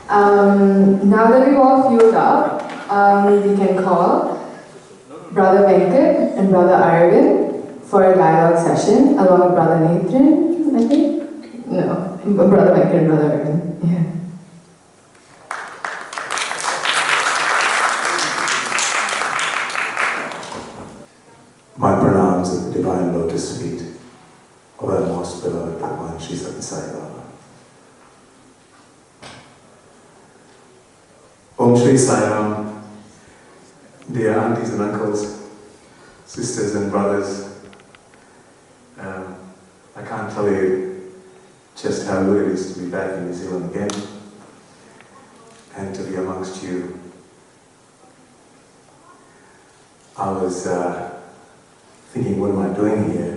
Now that we've all fueled up, we can call Brother Venkat and Brother Aravind for a dialogue session, along with Brother Nathan, I think? No, Brother Venkat and Brother Aravind, yeah. My pranams at the Divine Lotus feet of our most beloved Bhagwan Sri Sathya Sai Baba. Om Shri Sai Ram, dear aunties and uncles, sisters and brothers, I can't tell you just how good it is to be back in New Zealand again and to be amongst you. I was thinking, what am I doing here?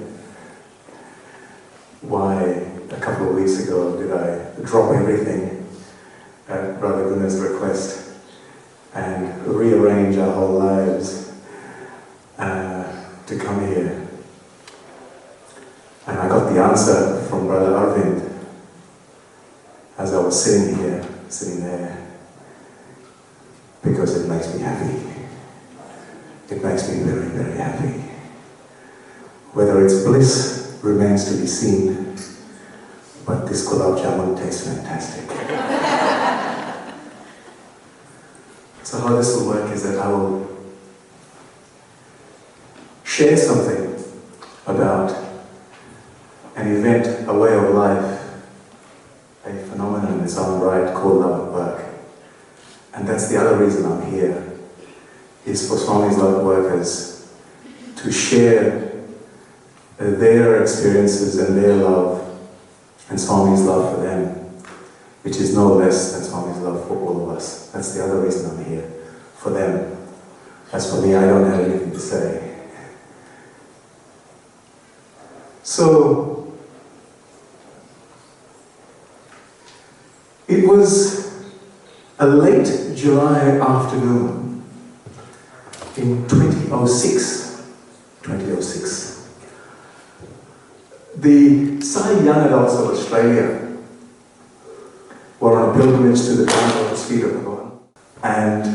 Why, a couple of weeks ago, did I drop everything at Brother Guna's request and rearrange our whole lives to come here? And I got the answer from Brother Aravind as I was sitting here, sitting there, because it makes me happy. It makes me very, very happy. Whether it's bliss remains to be seen, but this gulab jamun tastes fantastic. So how this will work is that I will share something about an event, a way of life, a phenomenon in its own right called love at work. And that's the other reason I'm here, is for Swami's love workers to share their experiences and their love and Swami's love for them, which is no less than Swami's love for all of us. That's the other reason I'm here, for them. As for me, I don't have anything to say. So, it was a late July afternoon in 2006. The Sai young adults of Australia were on a pilgrimage to the Divine Lotus feet of God. And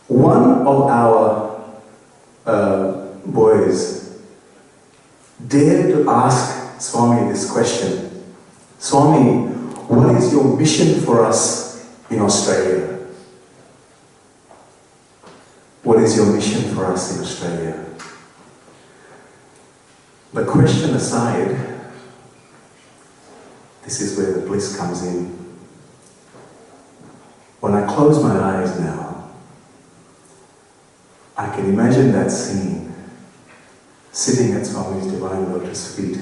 one of our boys dared to ask Swami this question: Swami, what is your mission for us in Australia? What is your mission for us in Australia? The question aside, this is where the bliss comes in. When I close my eyes now, I can imagine that scene, sitting at Swami's Divine Lotus feet.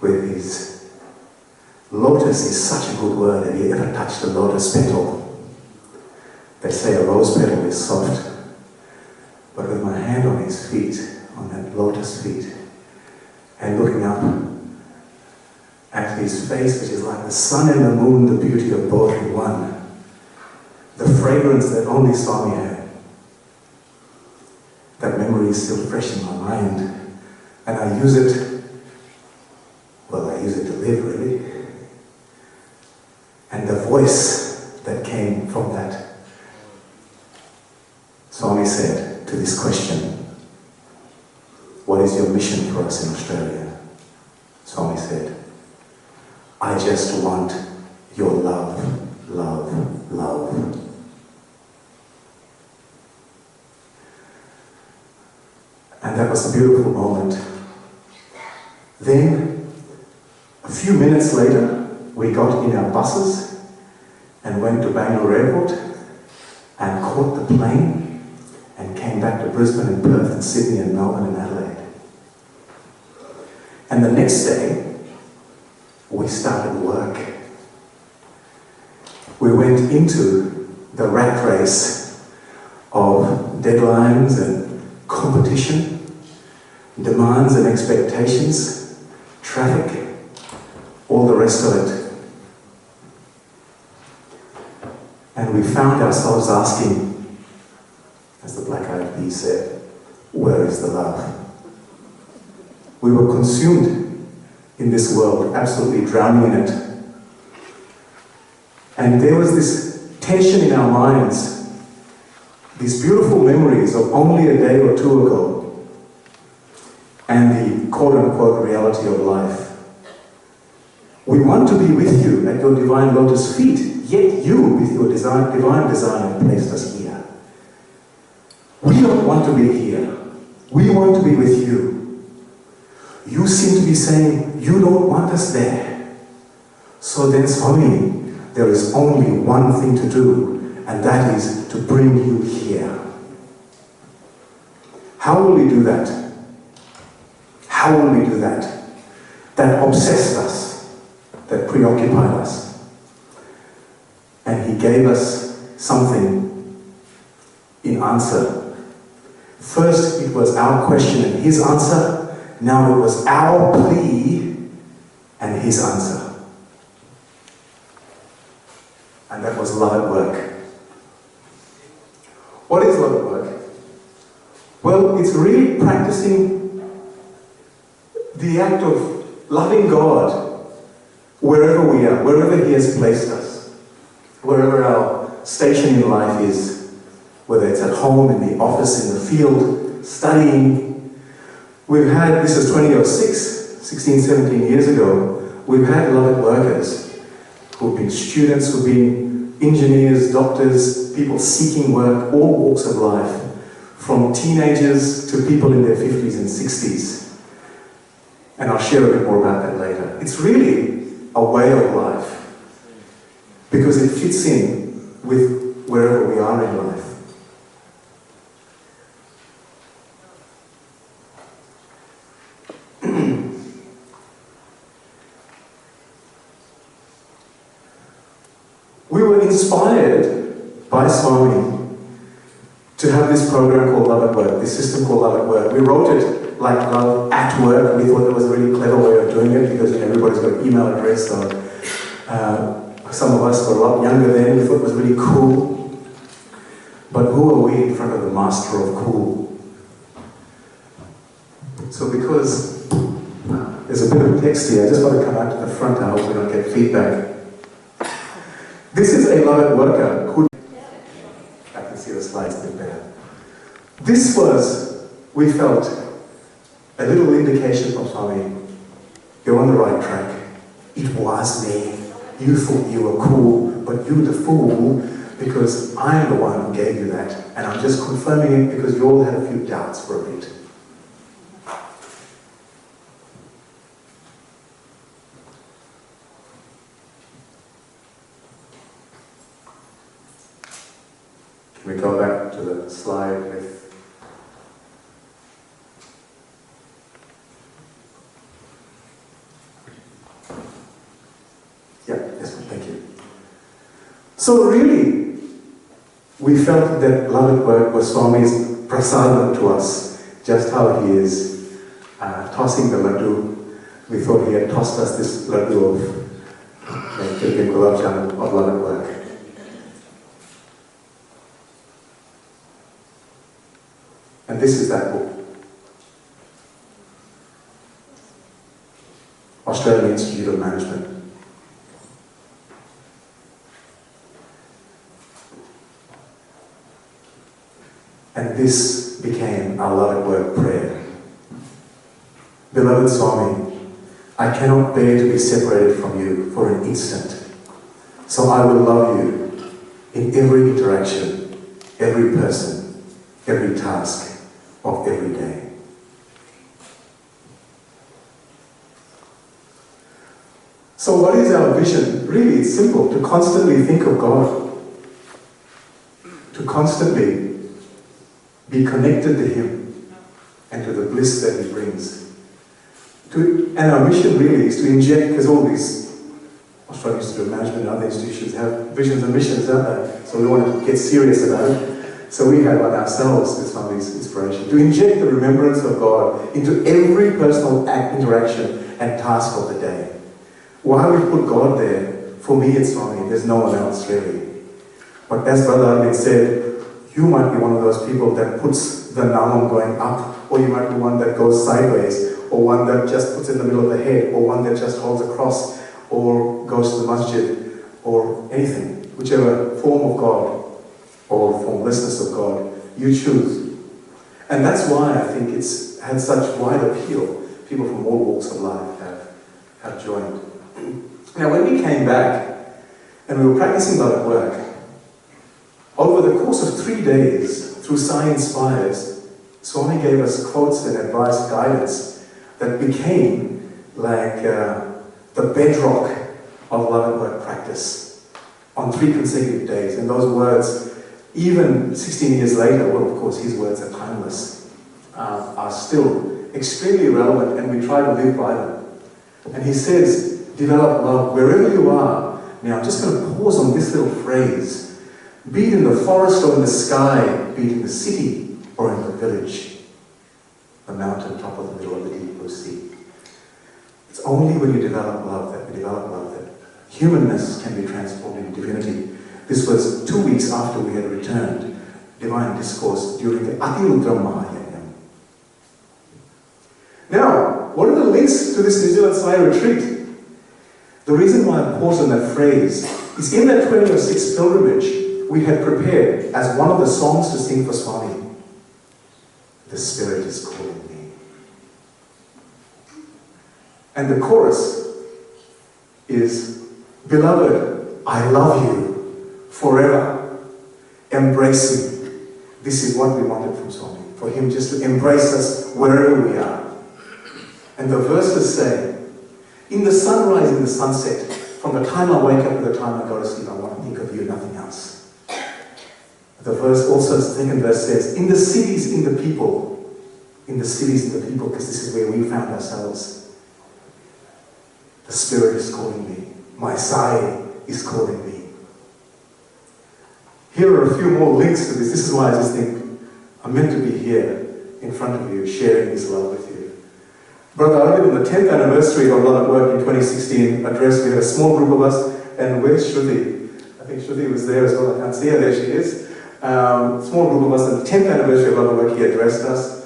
With his lotus is such a good word. Have you ever touched a lotus petal? They say a rose petal is soft, but with my hand on his feet, on that lotus feet, and looking up at his face, which is like the sun and the moon, the beauty of both in one, the fragrance that only Swami had, that memory is still fresh in my mind, and I use it, well, I use it to live, really. And the voice that came from that, Swami said to this question, what is your mission for us in Australia? Swami said, I just want your love, love, love. And that was a beautiful moment. Then, a few minutes later, we got in our buses and went to Bangalore Airport and caught the plane and came back to Brisbane and Perth and Sydney and Melbourne and Adelaide. And the next day, we started work. We went into the rat race of deadlines and competition, demands and expectations, traffic, all the rest of it. And we found ourselves asking, as the Black Eyed Peas said, where is the love? We were consumed in this world, absolutely drowning in it. And there was this tension in our minds, these beautiful memories of only a day or two ago, and the quote-unquote reality of life. We want to be with you at your divine lotus feet, yet you, with your divine design, have placed us here. We don't want to be here. We want to be with you. You seem to be saying you don't want us there. So then, Swami, there is only one thing to do, and that is to bring you here. How will we do that? How will we do that? That obsessed us, that preoccupied us. And he gave us something in answer. First it was our question and his answer, now it was our plea and his answer. And that was love at work. What is love at work? Well, it's really practicing the act of loving God wherever we are, wherever he has placed us, wherever our station in life is, whether it's at home, in the office, in the field, studying. We've had, this is 16, 17 years ago, we've had love at workers who've been students, who've been engineers, doctors, people seeking work, all walks of life, from teenagers to people in their 50s and 60s. And I'll share a bit more about that later. It's really a way of life because it fits in with wherever we are in life. We were inspired by Swami to have this program called Love at Work, this system called Love at Work. We wrote it like Love at Work. We thought it was a really clever way of doing it because everybody's got an email address. So some of us were a lot younger then. We thought it was really cool. But who are we in front of the master of cool? So because there's a bit of text here, I just want to come out to the front. I hope we don't get feedback. This is a Love at Worker who... I can see the slides a bit better. This was, we felt, a little indication from Swami. You're on the right track. It was me. You thought you were cool, but you the fool, because I'm the one who gave you that. And I'm just confirming it because you all had a few doubts for a bit. Can we go back to the slide with... Yeah, this one, thank you. So really, we felt that Love at Work was Swami's prasadam to us, just how he is tossing the laddu. We thought he had tossed us this laddu of Gulab Bilimoria of Love at Work. And this is that book. Australian Institute of Management. And this became our Love at Work prayer. Beloved Swami, I cannot bear to be separated from you for an instant. So I will love you in every interaction, every person, every task of every day. So what is our vision? Really, it's simple, to constantly think of God, to constantly be connected to Him and to the bliss that He brings. And our mission really is to inject, because all these Australian Institute of Management and other institutions have visions and missions, don't they? So we want to get serious about it. So we had on ourselves this Swami's inspiration, to inject the remembrance of God into every personal interaction and task of the day. Why we put God there? For me it's Swami, there's no one else really. But as Brother Aravind said, you might be one of those people that puts the namam going up or you might be one that goes sideways, or one that just puts in the middle of the head, or one that just holds a cross, or goes to the masjid, or anything, whichever form of God or formlessness of God you choose. And that's why I think it's had such wide appeal. People from all walks of life have joined. Now, when we came back and we were practicing love at work, over the course of 3 days, through Sai Inspires, Swami gave us quotes and advice, guidance that became like the bedrock of love at work practice on 3 consecutive days. And those words, even 16 years later, well, of course, his words are timeless, are still extremely relevant, and we try to live by them. And he says, develop love wherever you are. Now, I'm just going to pause on this little phrase. Be it in the forest or in the sky, be it in the city or in the village, the mountain top or the middle of the deep blue sea. It's only when you develop love that humanness can be transformed into divinity. This was 2 weeks after we had returned divine discourse during the Atirudra Mahayajna. Now, what are the links to this New Zealand Sai Retreat? The reason why I paused on that phrase is in that 2006 pilgrimage, we had prepared as one of the songs to sing for Swami, "The Spirit is calling me." And the chorus is, "Beloved, I love you forever. Embrace me." This is what we wanted from Swami, for him just to embrace us wherever we are. And the verses say, "In the sunrise, in the sunset, from the time I wake up to the time I go to sleep, I want to think of you, nothing else." The verse also, the second verse says, "In the cities, in the people." In the cities, in the people, because this is where we found ourselves. "The Spirit is calling me. My Sai is calling me." Here are a few more links to this. This is why I just think I'm meant to be here in front of you, sharing this love with you. Brother Aravind, on the 10th anniversary of Love at Work in 2016, addressed, we had a small group of us, and where's Shruti? I think Shruti was there as well. I can't see her, there she is. Small group of us, on the 10th anniversary of Love at Work, he addressed us.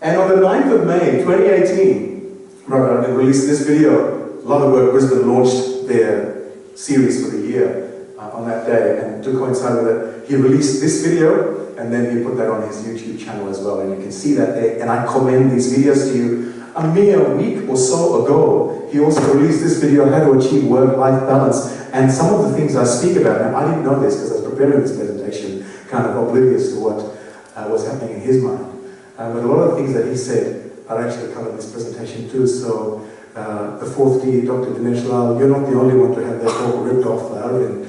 And on the 9th of May, 2018, Brother Aravind released this video. Love at Work Brisbane launched their series for the year on that day, and to coincide with it, he released this video, and then he put that on his YouTube channel as well, and you can see that there. And I commend these videos to you. A mere week or so ago, he also released this video, How to Achieve Work-Life Balance, and some of the things I speak about. Now, I didn't know this because I was preparing this presentation, kind of oblivious to what was happening in his mind. But a lot of the things that he said are actually covered in this presentation too. So, the 4th D, Dr. Dinesh Lal, you're not the only one to have that talk ripped off by Aravind.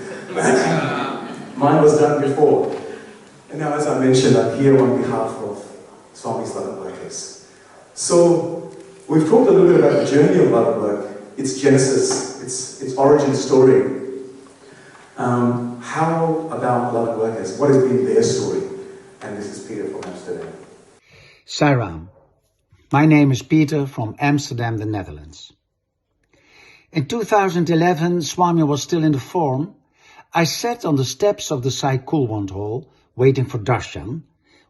Mine was done before. And now, as I mentioned, I'm here on behalf of Swami's Love at Workers. So, we've talked a little bit about the journey of Love at Work, its genesis, its origin story. How about Love at Workers? What has been their story? And this is Peter from Amsterdam. Sairam. My name is Peter from Amsterdam, the Netherlands. In 2011, Swami was still in the form. I sat on the steps of the Sai Kulwant Hall, waiting for darshan,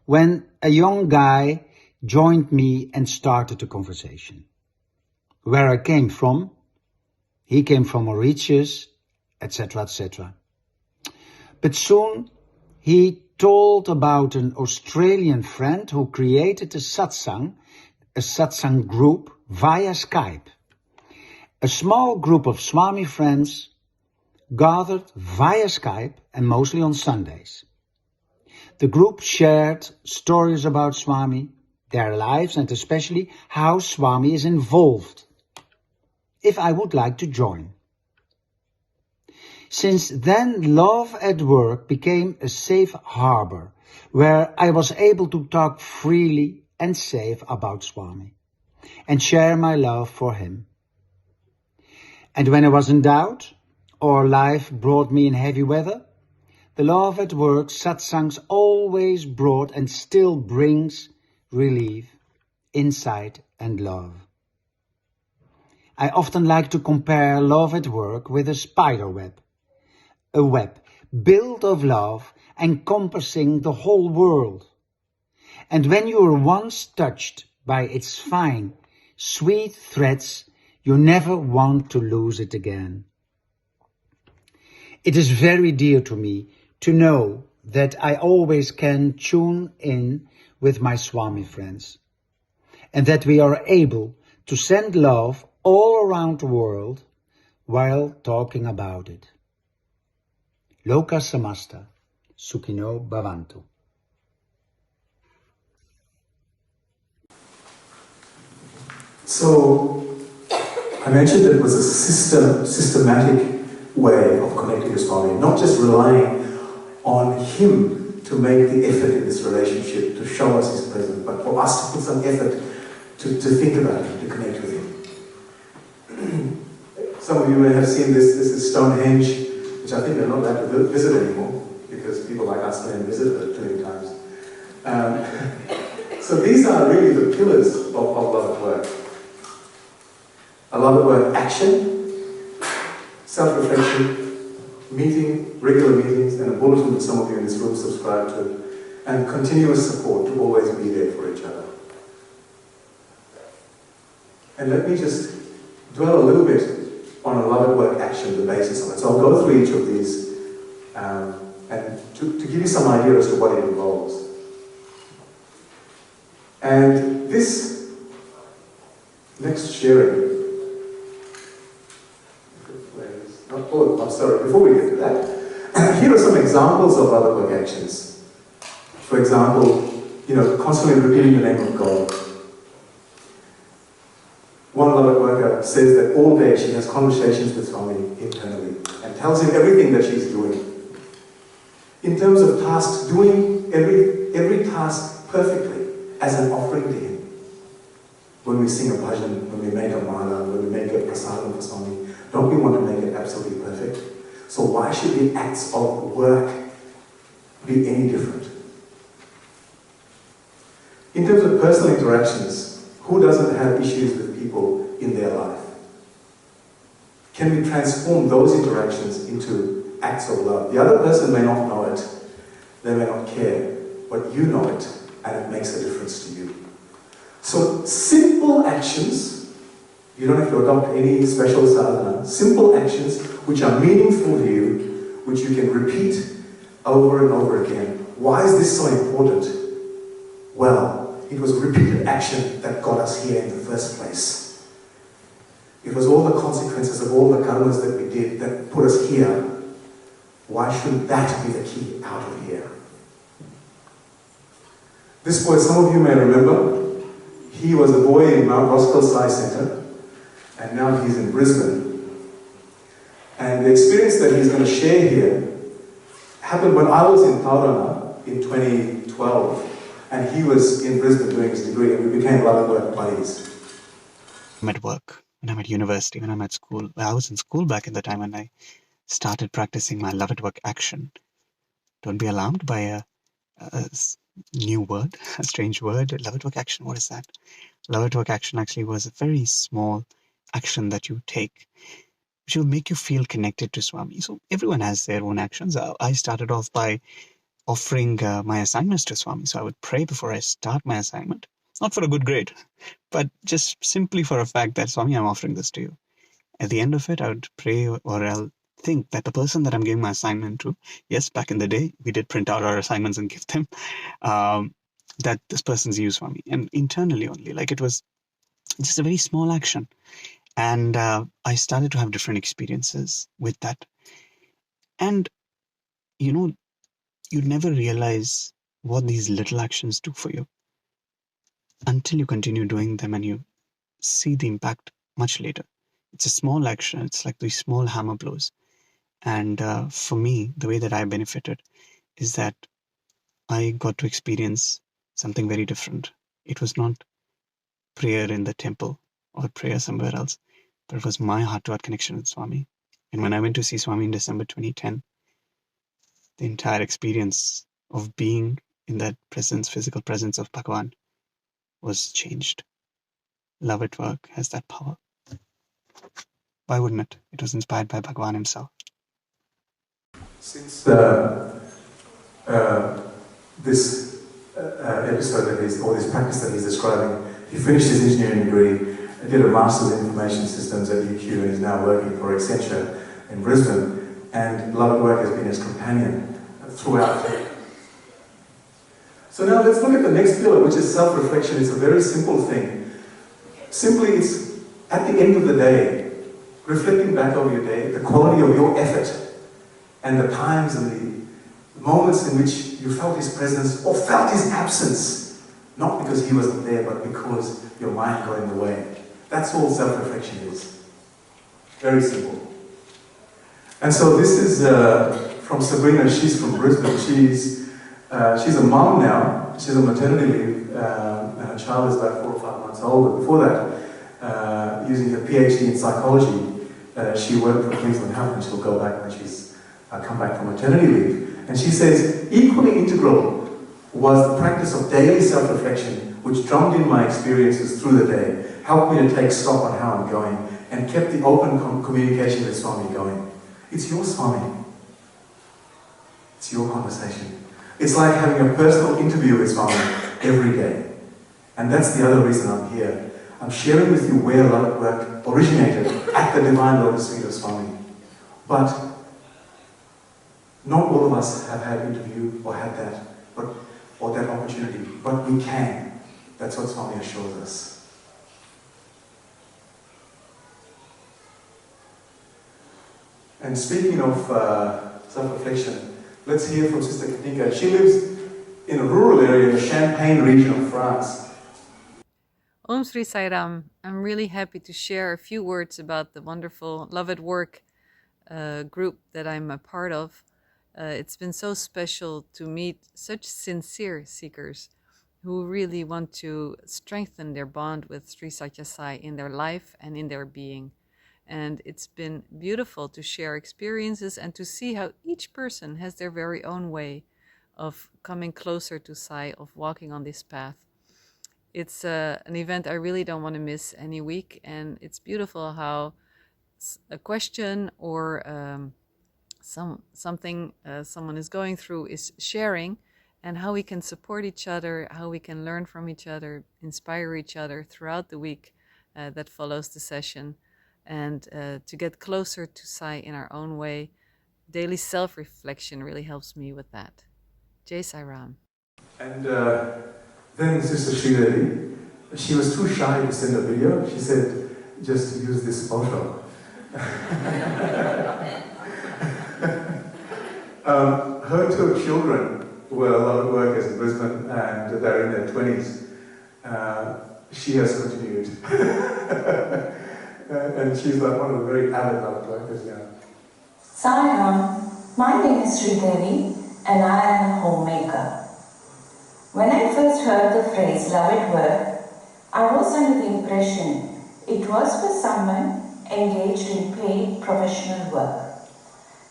when a young guy joined me and started a conversation. Where I came from, he came from Mauritius, etc., etc. But soon he told about an Australian friend who created a satsang group via Skype. A small group of Swami friends gathered via Skype and mostly on Sundays. The group shared stories about Swami, their lives, and especially how Swami is involved, if I would like to join. Since then, Love at Work became a safe harbor where I was able to talk freely and safe about Swami and share my love for him. And when I was in doubt or life brought me in heavy weather, the Love at Work satsangs always brought and still brings relief, insight and love. I often like to compare Love at Work with a spider web. A web built of love encompassing the whole world. and when you are once touched by its fine, sweet threads, you never want to lose it again. It is very dear to me to know that I always can tune in with my Swami friends, and that we are able to send love all around the world while talking about it. Loka samasta, Sukhino bhavantu. So, I mentioned it was a systematic way of connecting to Swami, not just relying on him to make the effort in this relationship, to show us his presence, but for us to put some effort to think about him, to connect with him. Some of you may have seen this. This is Stonehenge, which I think they're not allowed to visit anymore, because people like us may have visited it too many times. So these are really the pillars of love at work. A love at work action, self-reflection, meeting, regular meetings, and a bulletin that some of you in this room subscribe to, and continuous support to always be there for each other. And let me just dwell a little bit on a love at work action, the basis of it. So I'll go through each of these and to give you some idea as to what it involves. And this next sharing, I'm sorry, before we get to that, here are some examples of love at work actions. For example, constantly repeating the name of God. One love at worker says that all day she has conversations with Swami internally and tells him everything that she's doing. In terms of tasks, doing every task perfectly as an offering to him. When we sing a bhajan, when we make a mala, when we make a prasadam for Swami, don't we want to make it absolutely perfect? So why should the acts of work be any different? In terms of personal interactions, who doesn't have issues with people in their life? Can we transform those interactions into acts of love? The other person may not know it, they may not care, but you know it, and it makes a difference to you. So simple actions, you don't have to adopt any special sadhana, simple actions which are meaningful to you, which you can repeat over and over again. Why is this so important? Well, it was repeated action that got us here in the first place. It was all the consequences of all the karmas that we did that put us here. Why shouldn't that be the key out of here? This boy, some of you may remember, he was a boy in Mount Roskill Sai Centre, and now he's in Brisbane. And the experience that he's going to share here happened when I was in Tauranga in 2012. And he was in Brisbane doing his degree, and we became love at work buddies. I'm at work, when I'm at university, when I'm at school. I was in school back in the time when I started practicing my love at work action. Don't be alarmed by a new word, a strange word. Love at work action, what is that? Love at work action actually was a very small action that you take, which will make you feel connected to Swami. So everyone has their own actions. I started off by offering my assignments to Swami. So I would pray before I start my assignment, not for a good grade, but just simply for a fact that, Swami, I'm offering this to you. At the end of it, I would pray, or I'll think that the person that I'm giving my assignment to, yes, back in the day, we did print out our assignments and give them, that this person's you, Swami. And internally only, like it was just a very small action. And I started to have different experiences with that. And, you never realize what these little actions do for you until you continue doing them and you see the impact much later. It's a small action. It's like these small hammer blows. And for me, the way that I benefited is that I got to experience something very different. It was not prayer in the temple or prayer somewhere else, but it was my heart-to-heart connection with Swami. And when I went to see Swami in December 2010, the entire experience of being in that presence, physical presence of Bhagavan, was changed. Love at work has that power. Why wouldn't it? It was inspired by Bhagavan himself. Since this episode that or this practice that he's describing. He finished his engineering degree, did a Master's in Information Systems at UQ, and is now working for Accenture in Brisbane. And love at work has been his companion throughout. So now let's look at the next pillar, which is self-reflection. It's a very simple thing. Simply, it's at the end of the day, reflecting back over your day, the quality of your effort, and the times and the moments in which you felt his presence or felt his absence, not because he wasn't there, but because your mind got in the way. That's all self-reflection is. Very simple. And so this is from Sabrina. She's from Brisbane. She's a mom now. She's on maternity leave, and her child is about 4 or 5 months old. But before that, using her PhD in psychology, she worked for Queensland Health, and she'll go back when she's come back from maternity leave. And she says, equally integral was the practice of daily self-reflection, which drummed in my experiences through the day, helped me to take stock on how I'm going, and kept the open communication with Swami going. It's your Swami. It's your conversation. It's like having a personal interview with Swami every day. And that's the other reason I'm here. I'm sharing with you where love at work originated at the Divine Lotus Feet of Swami. But not all of us have had interview or had that, or that opportunity, but we can. That's what Swami assures us. And speaking of self-reflection, let's hear from Sister Katinka. She lives in a rural area in the Champagne region of France. Om Sri Sai Ram. I'm really happy to share a few words about the wonderful Love at Work group that I'm a part of. It's been so special to meet such sincere seekers who really want to strengthen their bond with Sri Satya Sai in their life and in their being. And it's been beautiful to share experiences and to see how each person has their very own way of coming closer to Sai, of walking on this path. It's an event I really don't want to miss any week, and it's beautiful how a question or something someone is going through is sharing, and how we can support each other, how we can learn from each other, inspire each other throughout the week that follows the session, and to get closer to Sai in our own way. Daily self-reflection really helps me with that. Jai Sai Ram. And then Sister Sridevi, she was too shy to send a video. She said, just use this photo. Her 2 children were love at workers in Brisbane, and they're in their 20s. She has continued. And she's like one of the very avid love at workers now. Sai Ram, my name is Sridevi, and I am a homemaker. When I first heard the phrase love at work, I was under the impression it was for someone engaged in paid professional work.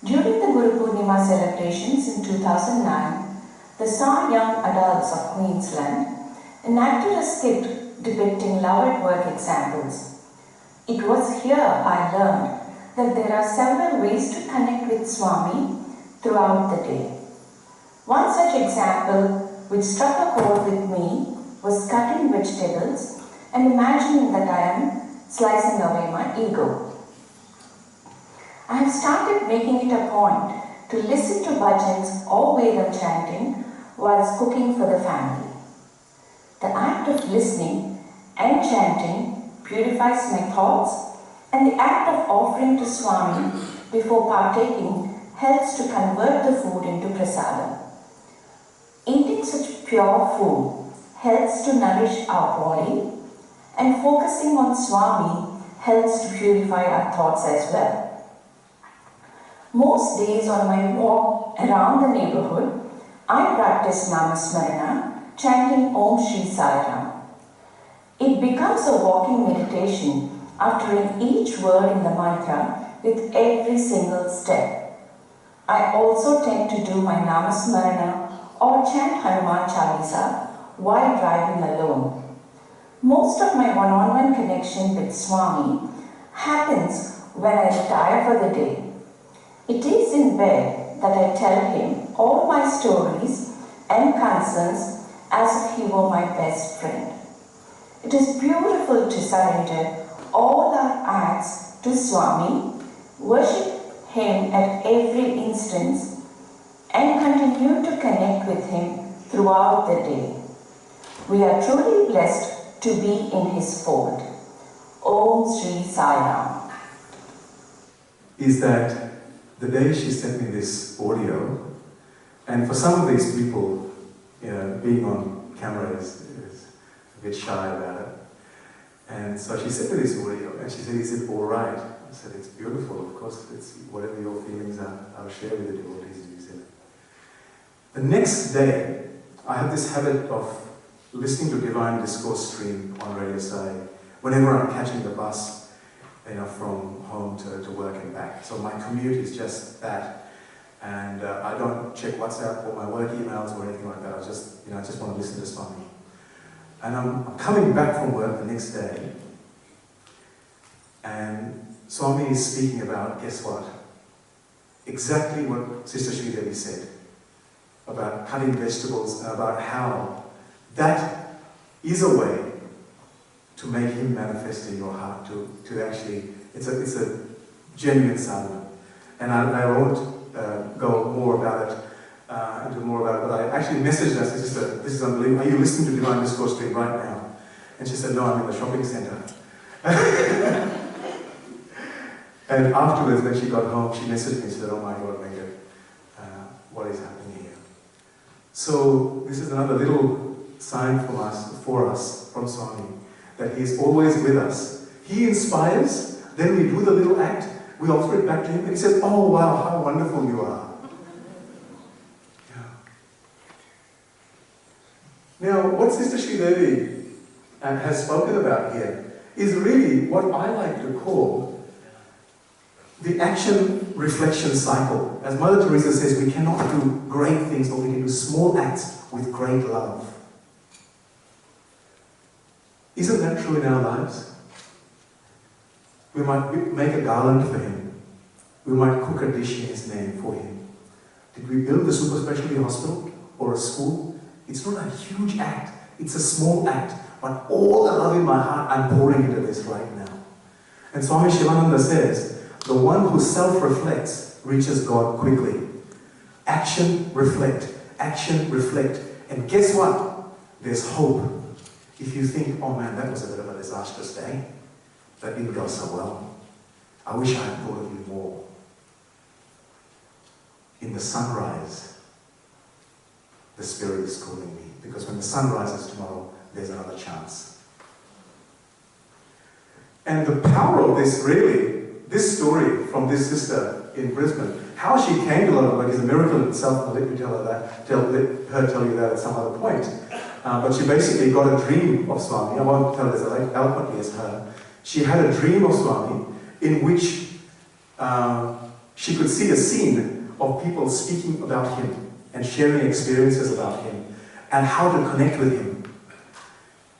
During the Guru Purnima celebrations in 2009, the Sai Young Adults of Queensland enacted a skit depicting love at work examples. It was here I learned that there are several ways to connect with Swami throughout the day. One such example which struck a chord with me was cutting vegetables and imagining that I am slicing away my ego. I have started making it a point to listen to bhajans or Vedam chanting whilst cooking for the family. The act of listening and chanting purifies my thoughts, and the act of offering to Swami before partaking helps to convert the food into prasadam. Eating such pure food helps to nourish our body, and focusing on Swami helps to purify our thoughts as well. Most days on my walk around the neighborhood, I practice Namasmarana, chanting Om Shri Sai Ram. It becomes a walking meditation, uttering each word in the mantra with every single step. I also tend to do my Namasmarana or chant Hanuman Chalisa while driving alone. Most of my one-on-one connection with Swami happens when I retire for the day. It is in bed that I tell him all my stories and concerns as if he were my best friend. It is beautiful to surrender all our acts to Swami, worship him at every instance, and continue to connect with him throughout the day. We are truly blessed to be in his fold. Om Sri Sai Ram. Is that the day she sent me this audio, and for some of these people, being on camera is a bit shy about it. And so she sent me this audio, and she said, "Is it all right?" I said, "It's beautiful, of course, it's whatever your feelings are, I'll share with the devotees," you said. The next day, I have this habit of listening to Divine Discourse stream on Radio Sai whenever I'm catching the bus, from home to work and back. So my commute is just that. And I don't check WhatsApp or my work emails or anything like that. I just want to listen to Swami. And I'm coming back from work the next day, and Swami is speaking about, guess what? Exactly what Sister Sri Devi said about cutting vegetables and about how that is a way to make him manifest in your heart, to actually, it's a genuine sadhana. And I won't go more about it, but I actually messaged her, Sister, this is unbelievable, are you listening to Divine Discourse stream right now? And she said, no, I'm in the shopping centre. And afterwards, when she got home, she messaged me and said, oh my God, Venkat, what is happening here? So this is another little sign for us from Swami, that he is always with us. He inspires, then we do the little act, we offer it back to him, and he says, oh wow, how wonderful you are. Now, what Sister Sri Devi has spoken about here is really what I like to call the action-reflection cycle. As Mother Teresa says, we cannot do great things, but we can do small acts with great love. Isn't that true in our lives? We might make a garland for him. We might cook a dish in his name for him. Did we build a super specialty hospital or a school? It's not a huge act, it's a small act, but all the love in my heart I'm pouring into this right now. And Swami Shivananda says, the one who self-reflects reaches God quickly. Action, reflect, and guess what? There's hope. If you think, oh man, that was a bit of a disastrous day, that didn't go so well, I wish I had thought of you more. In the sunrise, the Spirit is calling me, because when the sun rises tomorrow, there's another chance. And the power of this, really, this story from this sister in Brisbane, how she came to Gulab Bilimoria is a miracle in itself. I'll let you tell her that, let her tell you that at some other point. But she basically got a dream of Swami. I won't tell it as eloquently as her. She had a dream of Swami in which she could see a scene of people speaking about him and sharing experiences about him and how to connect with him.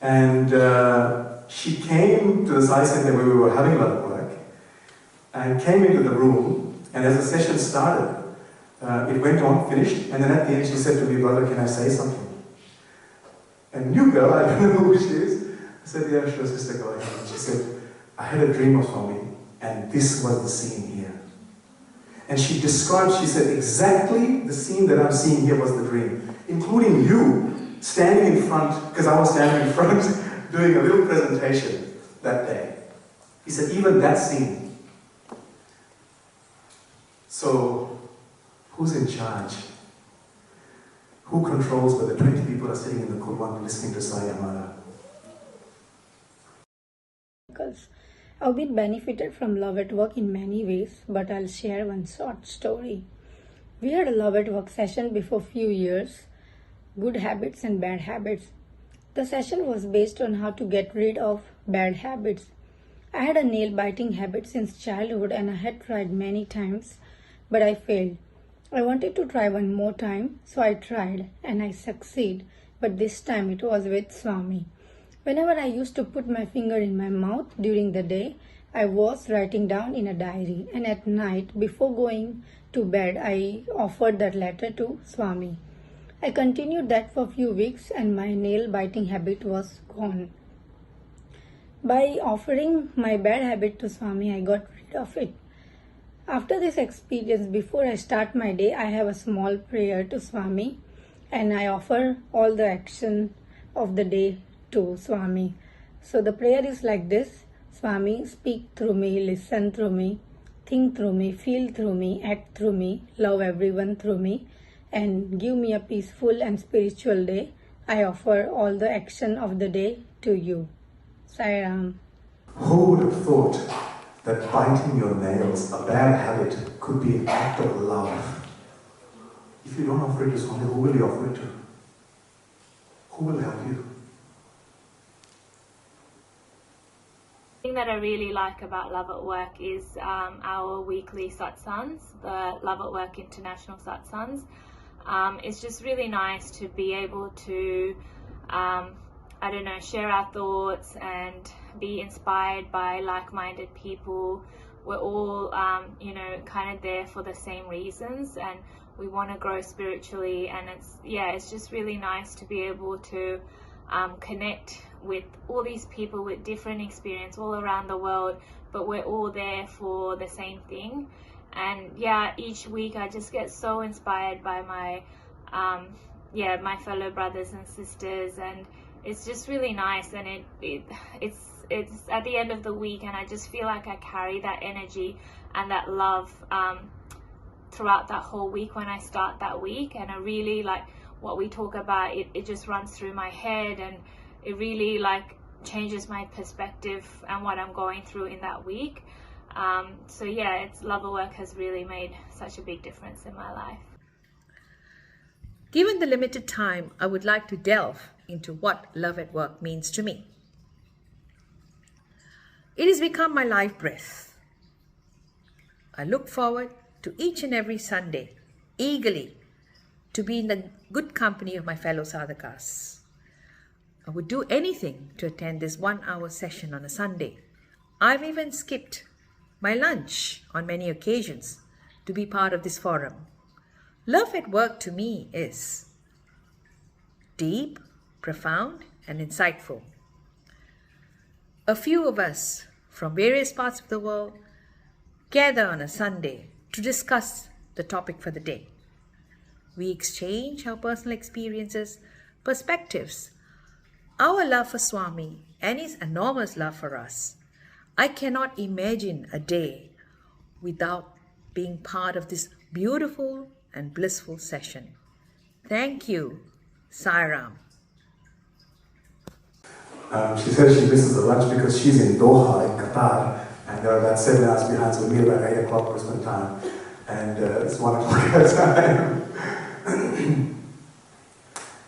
And she came to the Sai Center where we were having a lot of work and came into the room, and as the session started, it went on, finished, and then at the end she said to me, brother, can I say something? And new girl, I don't know who she is. I said, yeah, sure, sister, go ahead. And she said, I had a dream of Swami, and this was the scene here. And she described, she said, exactly the scene that I'm seeing here was the dream, including you standing in front, because I was standing in front doing a little presentation that day. He said, even that scene. So, who's in charge? Who controls whether 20 people are sitting in the Kurwan listening to Sai Amara? I've been benefited from love at work in many ways, but I'll share one short story. We had a love at work session before few years, good habits and bad habits. The session was based on how to get rid of bad habits. I had a nail-biting habit since childhood and I had tried many times, but I failed. I wanted to try one more time, so I tried and I succeeded, but this time it was with Swami. Whenever I used to put my finger in my mouth during the day, I was writing down in a diary, and at night before going to bed I offered that letter to Swami. I continued that for a few weeks and my nail biting habit was gone. By offering my bad habit to Swami, I got rid of it. After this experience, before I start my day, I have a small prayer to Swami and I offer all the action of the day to Swami. So the prayer is like this: Swami, speak through me, listen through me, think through me, feel through me, act through me, love everyone through me, and give me a peaceful and spiritual day. I offer all the action of the day to you. Sai Ram. Who would have thought that biting your nails, a bad habit, could be an act of love? If you don't offer it to Swami, who will you offer it to? Who will help you? The thing that I really like about Love at Work is our weekly satsangs, the Love at Work International satsangs. It's just really nice to be able to, share our thoughts and be inspired by like-minded people. We're all, kind of there for the same reasons, and we want to grow spiritually. And it's just really nice to be able to connect with all these people with different experience all around the world, but we're all there for the same thing. And each week I just get so inspired by my my fellow brothers and sisters, and it's just really nice. And it's at the end of the week, and I just feel like I carry that energy and that love throughout that whole week when I start that week. And I really like what we talk about. It just runs through my head, and it really changes my perspective and what I'm going through in that week. It's Love at Work has really made such a big difference in my life. Given the limited time, I would like to delve into what Love at Work means to me. It has become my life breath. I look forward to each and every Sunday, eagerly, to be in the good company of my fellow sadhakas. I would do anything to attend this 1-hour session on a Sunday. I've even skipped my lunch on many occasions to be part of this forum. Love at Work to me is deep, profound, and insightful. A few of us from various parts of the world gather on a Sunday to discuss the topic for the day. We exchange our personal experiences, perspectives, our love for Swami, and his enormous love for us. I cannot imagine a day without being part of this beautiful and blissful session. Thank you, Sai Ram. She says she misses the lunch because she's in Doha, in Qatar, and they're about 7 hours behind, so we meet about 8 o'clock Brisbane time, and it's 1 o'clock her time.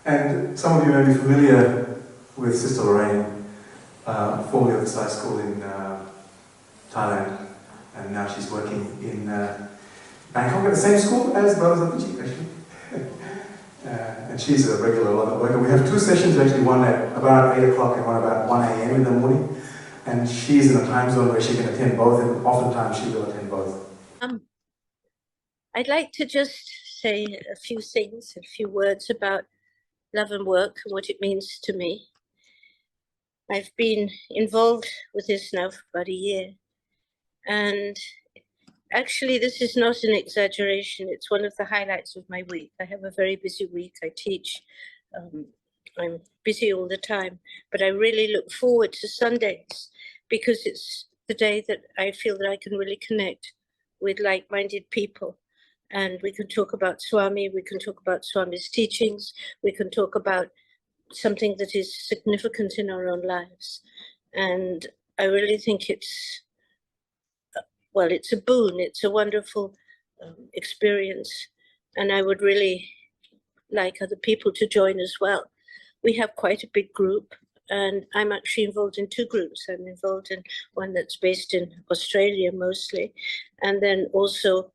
And some of you may be familiar with Sister Lorraine, formerly of the Sai School in Thailand, and now she's working in Bangkok at the same school as Brothers Abhijit, actually. And she's a regular Love at Work. We have 2 sessions, actually, one at about 8 o'clock and one about 1 a.m. in the morning. And she's in a time zone where she can attend both, and oftentimes she will attend both. I'd like to just say a few things, a few words about Love and Work and what it means to me. I've been involved with this now for about a year. And actually, this is not an exaggeration. It's one of the highlights of my week. I have a very busy week. I teach. I'm busy all the time. But I really look forward to Sundays because it's the day that I feel that I can really connect with like-minded people. And we can talk about Swami. We can talk about Swami's teachings. We can talk about something that is significant in our own lives. And I really think it's a boon. It's a wonderful experience. And I would really like other people to join as well. We have quite a big group, and I'm actually involved in 2 groups. I'm involved in one that's based in Australia mostly, and then also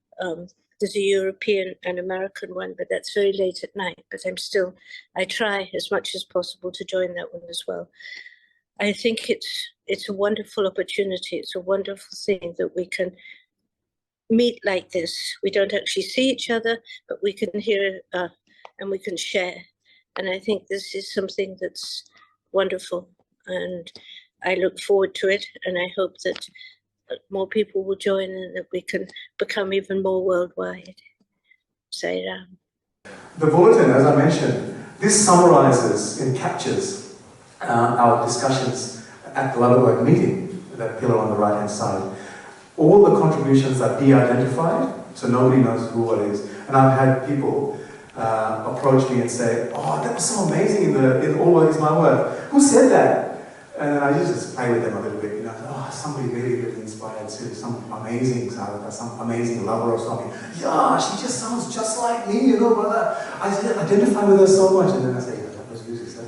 there's a European and American one, but that's very late at night. But I try as much as possible to join that one as well. I think it's a wonderful opportunity. It's a wonderful thing that we can meet like this. We don't actually see each other, but we can hear and we can share. And I think this is something that's wonderful, and I look forward to it, and I hope that more people will join and that we can become even more worldwide. Sai Ram. The bulletin, as I mentioned, this summarizes and captures our discussions at the Love at Work meeting, that pillar on the right-hand side. All the contributions are de-identified, so nobody knows who it is. And I've had people approach me and say, "Oh, that was so amazing in All Work Is My Work. Who said that?" And then I just play with them a little bit, you know. "Oh, somebody really, really inspired to some amazing sadhaka, some amazing lover or something. Yeah, she just sounds just like me, you know, brother. I identify with her so much." And then I say, "Yeah, that was music, sir."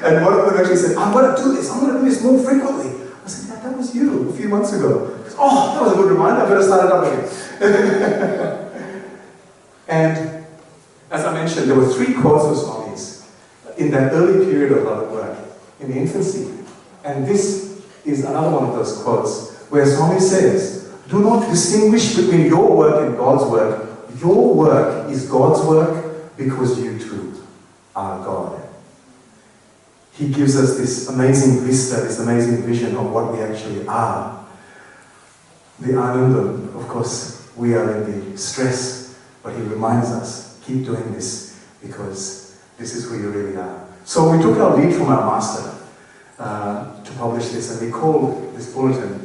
And one of them actually said, I'm going to do this more frequently." I said, "Yeah, that was you a few months ago." Said, "Oh, that was a good reminder, I better start it up again." And as I mentioned, there were 3 quotes of Swami's in that early period of Love at Work, in the infancy. And this is another one of those quotes where Swami says, "Do not distinguish between your work and God's work. Your work is God's work because you too are God." He gives us this amazing vista, this amazing vision of what we actually are. The Anandam, of course, we are in the stress, but he reminds us, keep doing this because this is who you really are. So we took our lead from our master to publish this, and we called this bulletin,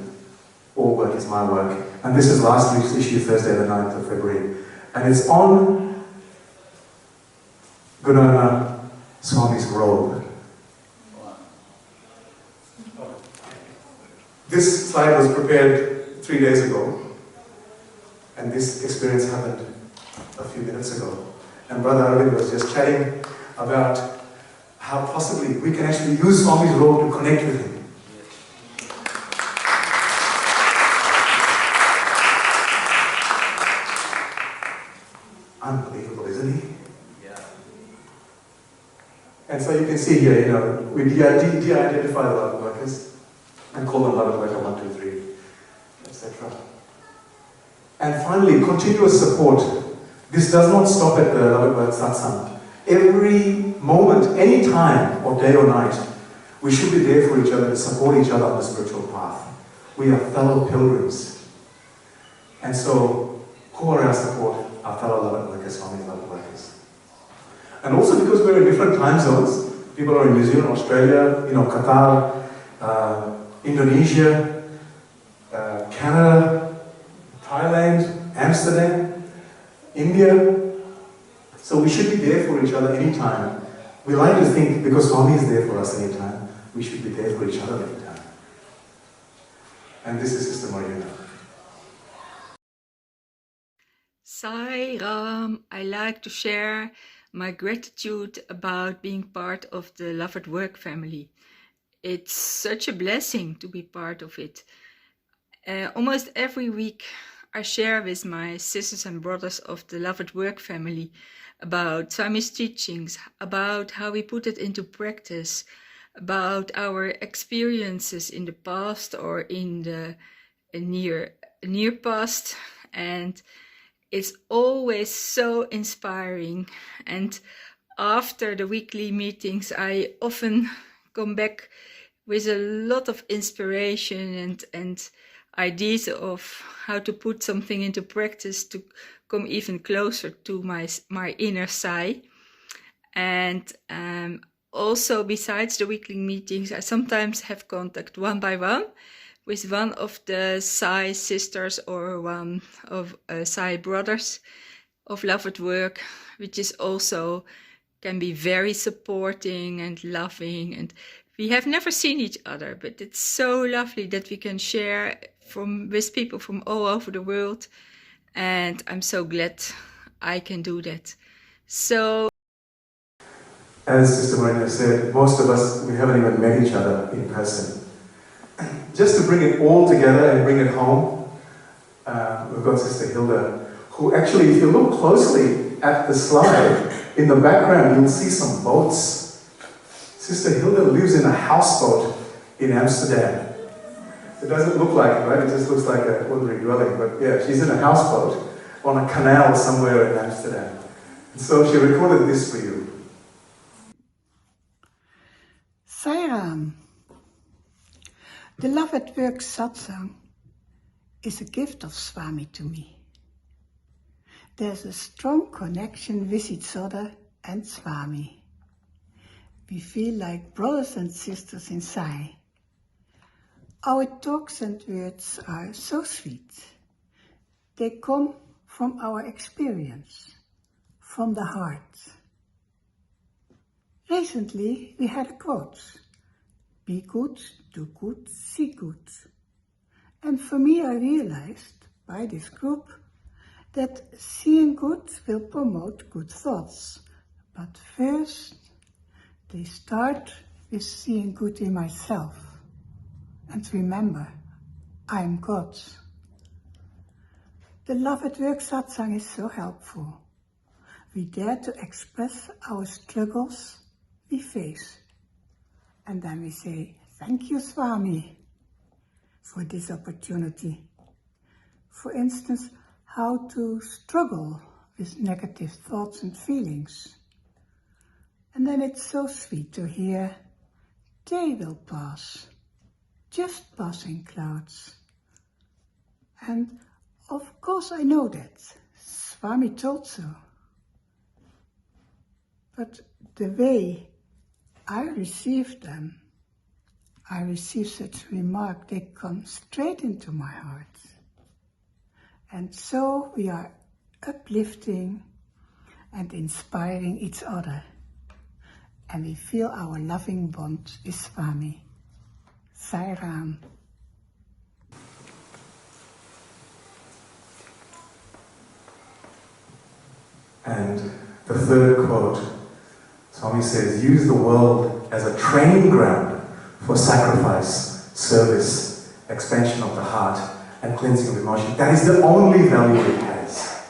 "All Work Is My Work." And this is last week's issue, Thursday the 9th of February. And it's on Gunana Swami's robe. This slide was prepared 3 days ago, and this experience happened a few minutes ago. And Brother Aravind was just chatting about how possibly we can actually use Swami's robe to connect with him. Unbelievable, isn't he? Yeah. And so you can see here, you know, we de-identify the love workers and call them Love at Worker 1, 2, 3, etc. And finally, continuous support. This does not stop at the Love at Work satsang. Every moment, any time, or day or night, we should be there for each other to support each other on the spiritual path. We are fellow pilgrims. And so, who are our support? Our fellow Love at Workers, Swami Love at Workers. And also because we're in different time zones, people are in New Zealand, Australia, you know, Qatar, Indonesia, Canada, Thailand, Amsterdam, India. So we should be there for each other anytime. We like to think because Swami is there for us anytime, we should be there for each other anytime. And this is Sister Marina. Sai Ram, I like to share my gratitude about being part of the Love at Work family. It's such a blessing to be part of it. Almost every week I share with my sisters and brothers of the Love at Work family about Swami's teachings, about how we put it into practice, about our experiences in the past or in the near past, and it's always so inspiring. And after the weekly meetings, I often come back with a lot of inspiration and ideas of how to put something into practice to come even closer to my inner Sai. And also, besides the weekly meetings, I sometimes have contact one by one with one of the Sai sisters or one of Sai brothers of Love at Work, which is also can be very supporting and loving. And we have never seen each other, but it's so lovely that we can share with people from all over the world. And I'm so glad I can do that. So, as Sister Marina said, most of us, we haven't even met each other in person. Just to bring it all together and bring it home, we've got Sister Hilda, who actually, if you look closely at the slide, in the background you'll see some boats. Sister Hilda lives in a houseboat in Amsterdam. It doesn't look like it, right? It just looks like an ordinary dwelling, but yeah, she's in a houseboat. on a canal somewhere in Amsterdam. And so she recorded this for you. Sai Ram, the Love at Work satsang is a gift of Swami to me. There's a strong connection with each other and Swami. We feel like brothers and sisters in Sai. Our talks and words are so sweet. They come from our experience, from the heart. Recently, we had a quote, "Be good, do good, see good." And for me, I realized by this group that seeing good will promote good thoughts. But first, they start with seeing good in myself. And remember, I'm God. The Love at Work satsang is so helpful. We dare to express our struggles we face. And then we say, thank you, Swami, for this opportunity. For instance, how to struggle with negative thoughts and feelings. And then it's so sweet to hear, they will pass, just passing clouds. And of course I know that, Swami told so. But the way I received them, I receive such remark, they come straight into my heart. And so we are uplifting and inspiring each other. And we feel our loving bond with Swami. Sai Ram. And the third quote, Swami says, use the world as a training ground for sacrifice, service, expansion of the heart, and cleansing of emotion. That is the only value it has.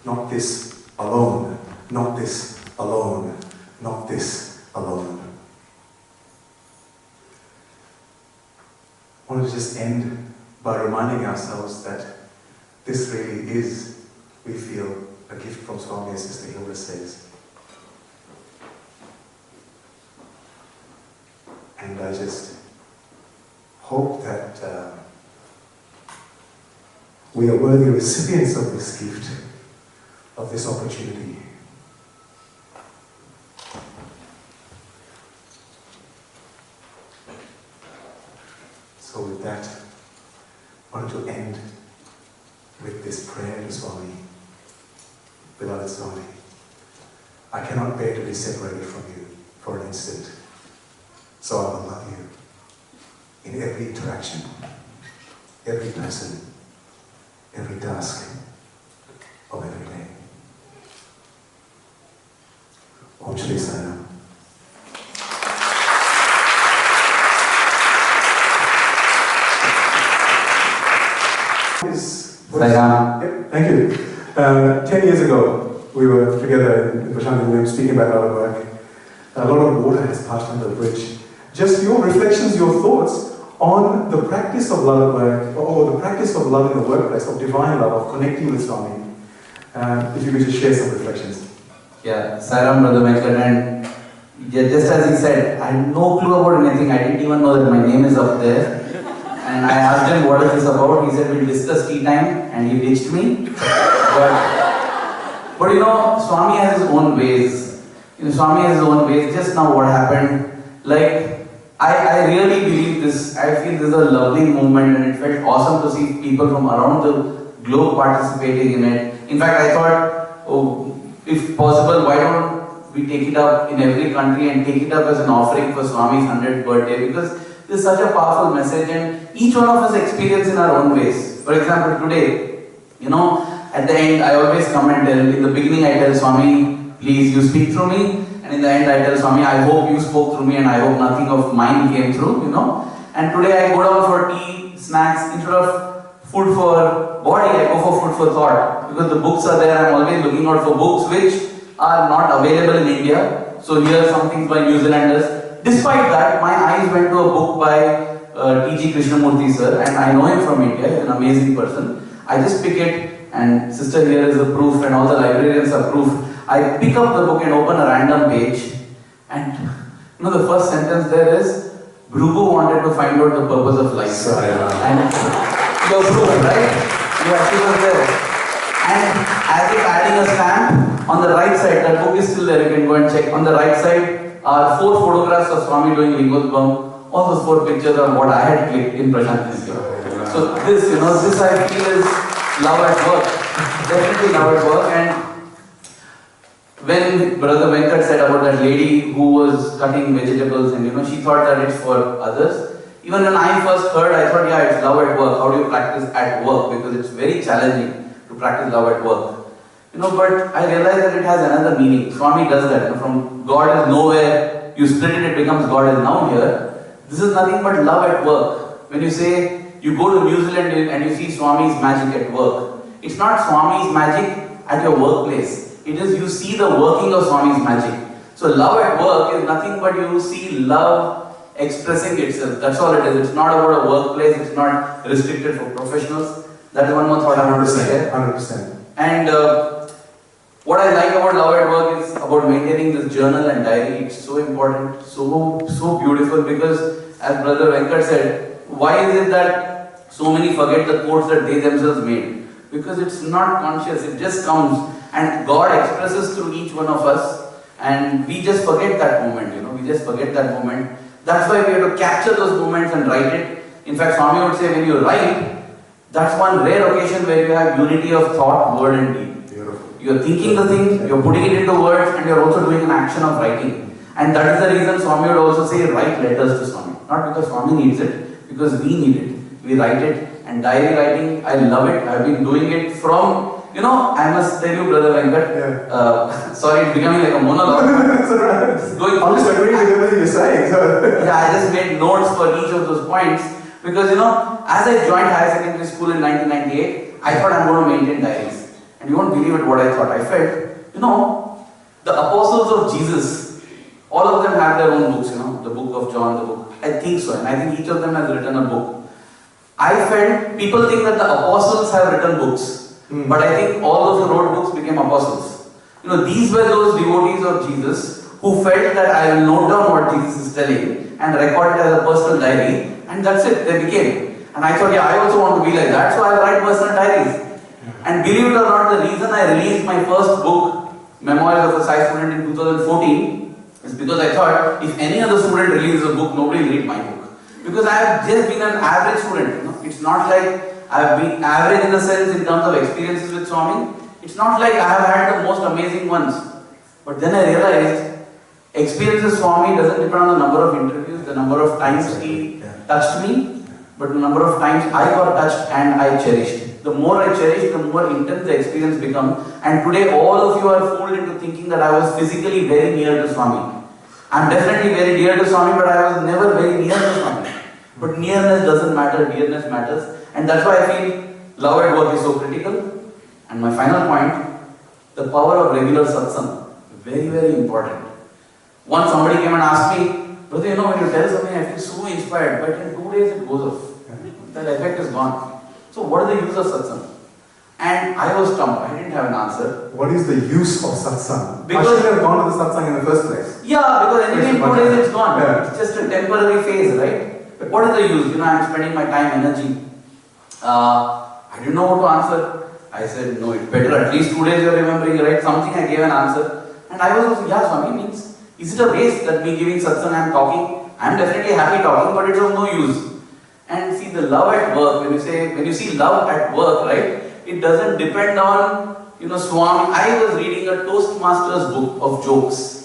Not this alone, not this alone, not this alone. I want to just end by reminding ourselves that this really is, we feel, a gift from Swami, as Sister Hilda says. And I just hope that we are worthy recipients of this gift, of this opportunity. So with that, I want to end with this prayer to Swami. Beloved Swami, I cannot bear to be separated from you for an instant. So I will love you in every interaction, every person, every task of every day. Om Shri Sai Ram. Thank you. 10 years ago, we were together in Prashanthi, we were speaking about our work. A lot of water has passed under the bridge. Just your reflections, your thoughts on the practice of love at work, or the practice of love in the workplace, of divine love, of connecting with Swami. If you could just share some reflections. Yeah, Sai Ram, Brother Venkat, and just as he said, I had no clue about anything. I didn't even know that my name is up there. And I asked him, what is this about? He said, we'll discuss tea time, and he ditched me. But you know, Swami has his own ways. Swami has his own ways. Just now what happened, like, I really believe this. I feel this is a lovely movement, and it felt awesome to see people from around the globe participating in it. In fact, I thought, oh, if possible, why don't we take it up in every country and take it up as an offering for Swami's 100th birthday? Because this is such a powerful message, and each one of us experience in our own ways. For example, today, at the end, I always come and tell, in the beginning I tell Swami, please, you speak through me. And in the end, I tell Swami, I hope you spoke through me and I hope nothing of mine came through, And today I go down for tea, snacks, instead of food for body, I go for food for thought. Because the books are there, I'm always looking out for books which are not available in India. So here are some things by New Zealanders. Despite that, my eyes went to a book by T.G. Krishnamurti sir, and I know him from India, he's an amazing person. I just pick it, and sister here is the proof and all the librarians are proof. I pick up the book and open a random page, and the first sentence there is, Bhrugu wanted to find out the purpose of life. And you're proof, right? She was there. And as if adding a stamp, on the right side, that book is still there, you can go and check. On the right side are 4 photographs of Swami doing Lingotbam. All those 4 pictures are what I had clicked in Prashant. So this, this I feel is love at work. Definitely love at work. And when Brother Venkat said about that lady who was cutting vegetables and she thought that it's for others. Even when I first heard, I thought, yeah, it's love at work. How do you practice at work? Because it's very challenging to practice love at work. But I realized that it has another meaning. Swami does that. From God is nowhere, you split it, it becomes God is now here. This is nothing but love at work. When you say, you go to New-Zealand and you see Swami's magic at work. It's not Swami's magic at your workplace. It is you see the working of Swami's magic. So love at work is nothing but you see love expressing itself. That's all it is. It's not about a workplace. It's not restricted for professionals. That is one more thought I want to say. 100%. And what I like about love at work is about maintaining this journal and diary. It's so important, so beautiful, because as Brother Venkat said, why is it that so many forget the quotes that they themselves made? Because it's not conscious, it just comes and God expresses through each one of us, and we just forget that moment, we just forget that moment. That's why we have to capture those moments and write it. In fact, Swami would say when you write, that's one rare occasion where you have unity of thought, word and deed. Beautiful. You're thinking the thing, you're putting it into words, and you're also doing an action of writing. And that is the reason Swami would also say write letters to Swami. Not because Swami needs it, because we need it. We write it. And diary writing, I love it. I've been doing it from, I must tell you, Brother Venkat, sorry, it's becoming like a monologue. I'm just agreeing with everything you're saying. Yeah, I just made notes for each of those points. Because, as I joined higher secondary school in 1998, I thought I'm going to maintain diaries. And you won't believe it what I thought. I felt, the apostles of Jesus, all of them have their own books, the book of John, the book. I think so. And I think each of them has written a book. I felt, people think that the apostles have written books, but I think all those who wrote books became apostles. These were those devotees of Jesus who felt that I will note down what Jesus is telling and record it as a personal diary, and that's it, they became. And I thought, yeah, I also want to be like that, so I'll write personal diaries. And believe it or not, the reason I released my first book, Memoirs of a Sai Student, in 2014, is because I thought, if any other student releases a book, nobody will read my book. Because I have just been an average student. It's not like I have been average in the sense in terms of experiences with Swami. It's not like I have had the most amazing ones. But then I realized experiences with Swami doesn't depend on the number of interviews, the number of times he touched me, but the number of times I got touched and I cherished. The more I cherish, the more intense the experience becomes. And today all of you are fooled into thinking that I was physically very near to Swami. I'm definitely very dear to Swami, but I was never very near to Swami. But nearness doesn't matter, dearness matters. And that's why I feel love at work is so critical. And my final point, the power of regular satsang. Very, very important. Once somebody came and asked me, brother, when you tell something, I feel so inspired, but in 2 days it goes off. That effect is gone. So what is the use of satsang? And I was stumped. I didn't have an answer. What is the use of satsang? Because I shouldn't have gone to the satsang in the first place. Yeah, because anyway in 2 days it's gone. Yeah. It's just a temporary phase, right? But what is the use? I'm spending my time, energy. I didn't know what to answer. I said, no, it's better. At least 2 days you're remembering, right? Something I gave an answer. And I was also, yeah, Swami, means, is it a waste that me giving satsang, I'm talking? I'm definitely happy talking, but it's of no use. And see, the love at work, when you see love at work, right? It doesn't depend on, Swami. I was reading a Toastmasters book of jokes.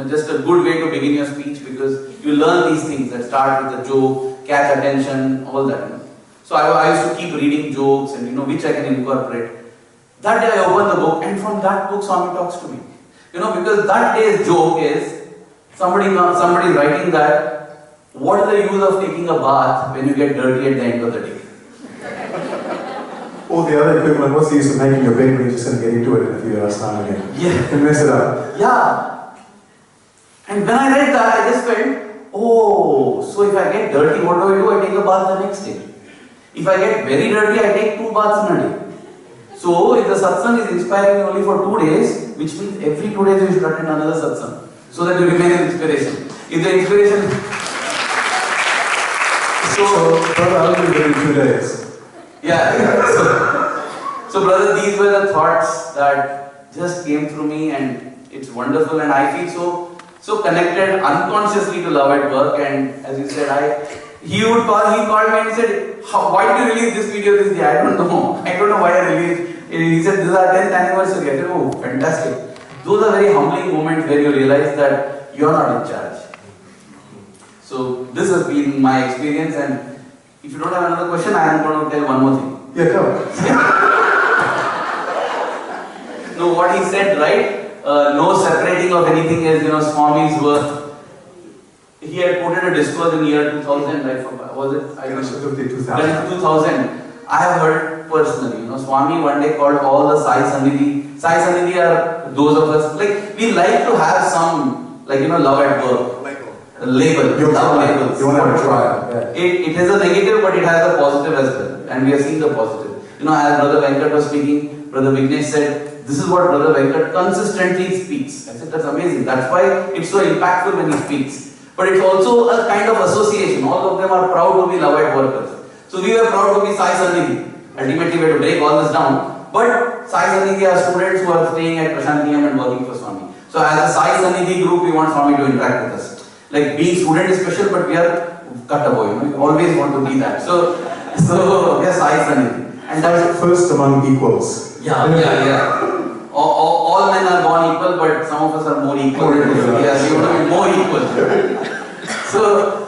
Just a good way to begin your speech, because you learn these things that start with a joke, catch attention, all that. So I used to keep reading jokes and which I can incorporate. That day I opened the book, and from that book Swami talks to me. Because that day's joke is somebody writing that what is the use of taking a bath when you get dirty at the end of the day? Or the other equivalent, what's the use of making your bed when you're just going to get into it in a few hours' time again? Yeah. And mess it up. Yeah. And when I read that, I just felt, oh, so if I get dirty, what do? I take a bath the next day. If I get very dirty, I take 2 baths in a day. So if the satsang is inspiring you only for 2 days, which means every 2 days you should attend another satsang, so that you remain in inspiration. If the inspiration... So brother, I'll do it in 2 days. Yeah. So brother, these were the thoughts that just came through me, and it's wonderful, and I feel so connected unconsciously to love at work. And as you said, he called me and said, why did you release this video this day? I don't know why I released. He said, this is our 10th anniversary. I said, oh, fantastic. Those are very humbling moments where you realize that you're not in charge. So this has been my experience, and if you don't have another question, I am going to tell one more thing. Yeah, come on. No, what he said, right? No separating of anything as, Swami's work. He had quoted a discourse in year 2000, right? Was it? I don't know. 2000. I have heard personally, Swami one day called all the Sai Sanidhi. Sai Sanidhi are those of us, we like to have some, love at work. Label. You want to try. Yeah. It has a negative, but it has a positive as well. And we are seeing the positive. As Brother Venkat was speaking, Brother Vignesh said, this is what Brother Venkat consistently speaks. I said, that's amazing. That's why it's so impactful when he speaks. But it's also a kind of association. All of them are proud to be love at workers. So we were proud to be Sai Sanidhi. Ultimately, we had to break all this down. But Sai Sanidhi are students who are staying at Prashantiyam and working for Swami. So as a Sai Sanidhi group, we want Swami to interact with us. Being student is special, but we are cut boy. You always want to be that. So we are Sai Sanidhi. And that's first among equals. Yeah. All men are born equal, but some of us are more equal. Yes, we want to be more equal.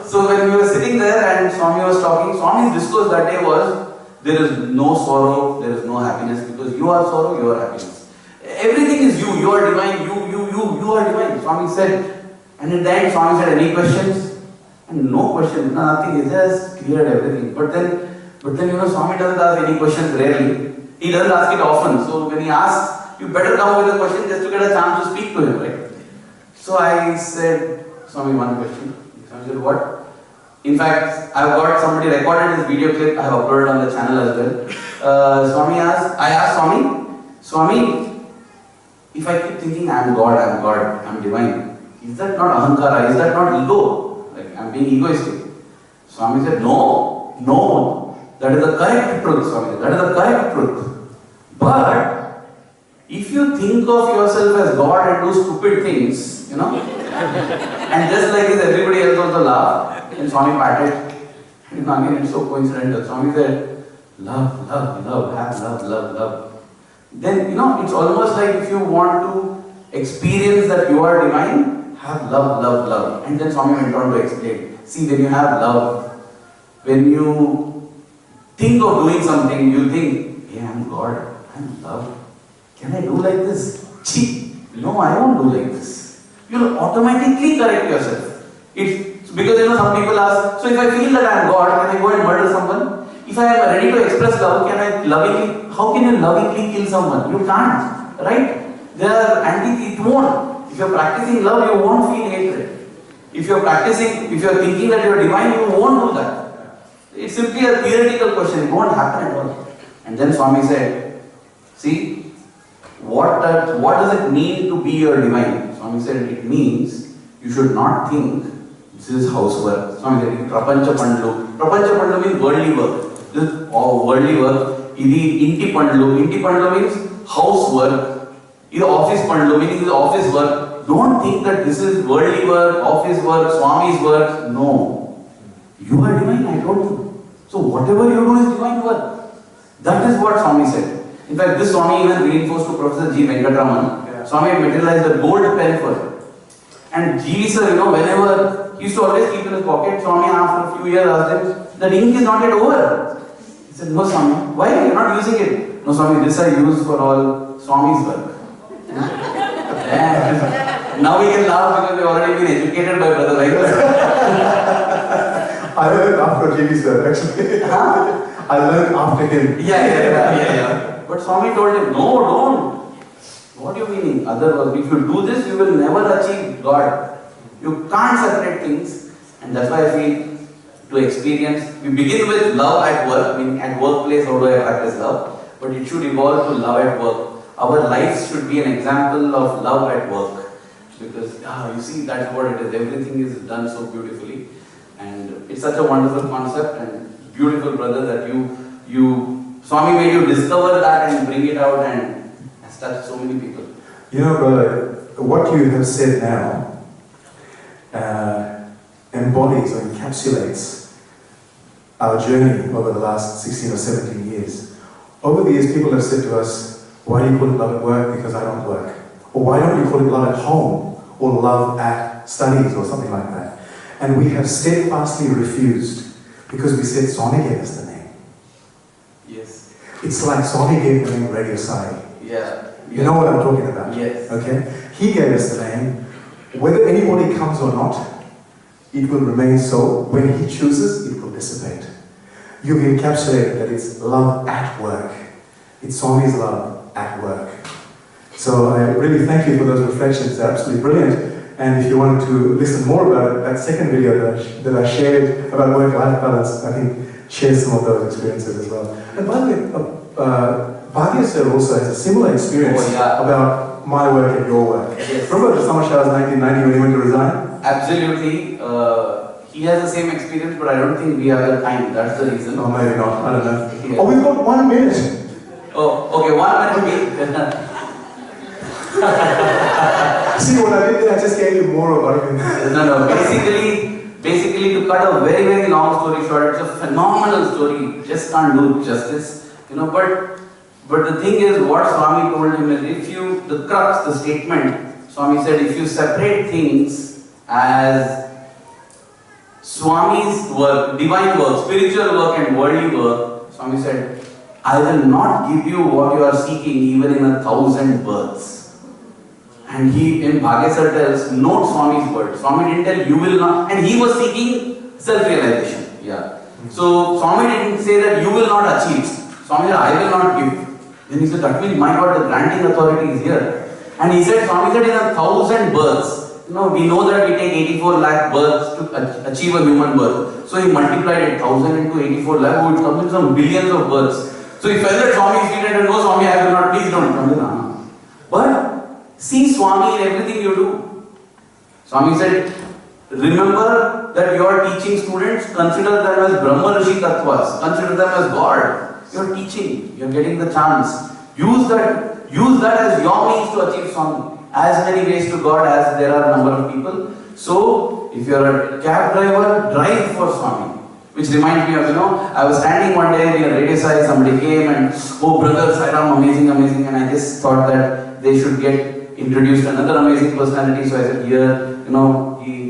So when we were sitting there and Swami was talking, Swami's discourse that day was, there is no sorrow, there is no happiness, because you are sorrow, you are happiness. Everything is you are divine, you are divine. Swami said, and at the end Swami said, any questions? And no questions, nothing, he just cleared everything. But then Swami doesn't ask any questions rarely. He doesn't ask it often. So when he asks, you better come up with a question just to get a chance to speak to him, right? So I said, Swami, one question. Swami said, what? In fact, I've got somebody recorded this video clip, I have uploaded on the channel as well. I asked Swami, if I keep thinking I'm God, I'm divine, is that not ahankara? Is that not ego? I'm being egoistic. Swami said, no, that is the correct truth, Swami. That is the correct truth. But if you think of yourself as God and do stupid things, and just like this, everybody else also laugh, and Swami patted. Again, it's so coincidental. Swami said, love, have love. Then, it's almost like if you want to experience that you are divine, have love. And then Swami went on to explain. See, when you have love, when you think of doing something, you think, hey, I'm God, I'm love. Can I do like this? No, I won't do like this. You'll automatically correct yourself. It's because some people ask, so if I feel that I am God, can I go and murder someone? If I am ready to express love, how can you lovingly kill someone? You can't, right? It won't. If you're practicing love, you won't feel hatred. If you're thinking that you're divine, you won't do that. It's simply a theoretical question, it won't happen at all. And then Swami said, see, what does it mean to be your divine? Swami said, it means you should not think this is housework. Swami said, prapancha pandlu. Prapancha pandlu means worldly work. This is worldly work. Inti pandlu. Inti pandlu means housework. Office pandlu meaning office work. Don't think that this is worldly work, office work, Swami's work. No. You are divine, I told you. So whatever you do is divine work. That is what Swami said. In fact, this Swami even reinforced to Professor G. Venkatraman. Yeah. Swami materialized a gold pen for him. And G. sir, whenever he used to always keep in his pocket, Swami after a few years asked him, the ink is not yet over. He said, no Swami, why are you not using it? No Swami, this I use for all Swami's work. Now we can laugh because we've already been educated by Brother Venkat. I learned after G.V. sir, actually. I learned after him. Yeah. But Swami told him, no, don't. What do you mean? Otherwise, if you do this, you will never achieve God. You can't separate things. And that's why I feel to experience, we begin with love at work, meaning at workplace, how do I practice love? but it should evolve to love at work. Our lives should be an example of love at work. Because, you see, that's what it is. Everything is done so beautifully. And it's such a wonderful concept and beautiful, brother, that Swami made you discover that and bring it out and has touched so many people. You know, brother, what you have said now embodies or encapsulates our journey over the last 16 or 17 years. Over the years, people have said to us, why do you call it love at work? Because I don't work. Or why don't you call it love at home? Or love at studies or something like that. And we have steadfastly refused because we said Swami gave us the name. Yes. It's like Swami gave the name Radio Sai. Yeah. You know what I'm talking about? Yes. Okay? He gave us the name. Whether anybody comes or not, it will remain so. When he chooses, it will dissipate. You've encapsulated that it's love at work. It's Swami's love at work. So I really thank you for those reflections. They're absolutely brilliant. And if you wanted to listen more about it, that second video that I shared about work-life balance, I think shares some of those experiences as well. And by the way, Bhatia sir also has a similar experience about my work and your work. Yes. Remember the summer showers 1990 when he went to resign? Absolutely. He has the same experience, but I don't think we have the time. That's the reason. Oh, maybe not. I don't know. Yeah. Oh, we've got 1 minute. Oh, okay. 1 minute. See what I did there? I just gave you more of Aravind. No. Basically, to cut a very, very long story short, it's a phenomenal story. Just can't do justice, But the thing is, what Swami told him is, the crux, the statement, Swami said, if you separate things as Swami's work, divine work, spiritual work and worldly work, Swami said, I will not give you what you are seeking even in 1,000 births. And he, in Bhagesar tells, note Swami's word. Swami didn't tell, you will not, and he was seeking self-realization. Yeah. So Swami didn't say that you will not achieve. Swami said, I will not give. Then he said, that means, my God, the granting authority is here. And he said, Swami said, in 1,000 births, we know that we take 84 lakh births to achieve a human birth. So he multiplied it, 1,000 into 84 lakh, it comes in some billions of births. So he felt that Swami is seated and no, Swami, I will not, please don't come in. But see Swami in everything you do. Swami said, remember that you are teaching students, consider them as Brahma Rishi Tattvas, consider them as God. You are teaching, you are getting the chance. Use that as your means to achieve Swami. As many ways to God as there are number of people. So, if you are a cab driver, drive for Swami. Which reminds me of, I was standing one day near Radio Sai, somebody came and, oh brother, Sai Ram, amazing, and I just thought that they should get introduced another amazing personality. So I said,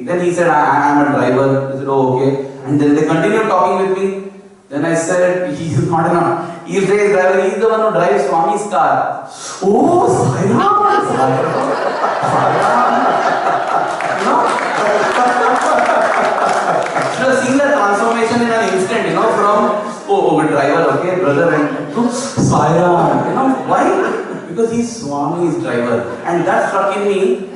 then he said, I am a driver. I said, oh, okay. And then they continued talking with me. Then I said, he is not enough. He is the driver, he is the one who drives Swami's car. Oh, Sai should have seen the transformation in an instant, from, driver, okay, brother, and to Sai Ram. Why? Because he is Swami's driver. And that struck in me,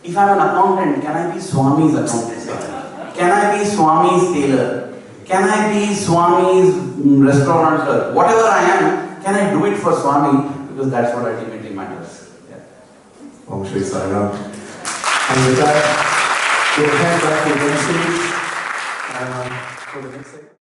if I am an accountant, can I be Swami's accountant? Can I be Swami's tailor? Can I be Swami's restaurateur? Whatever I am, can I do it for Swami? Because that's what ultimately matters. Yeah. Om Shri Sai Ram. And with that, we'll hand back to the MC for the next segment.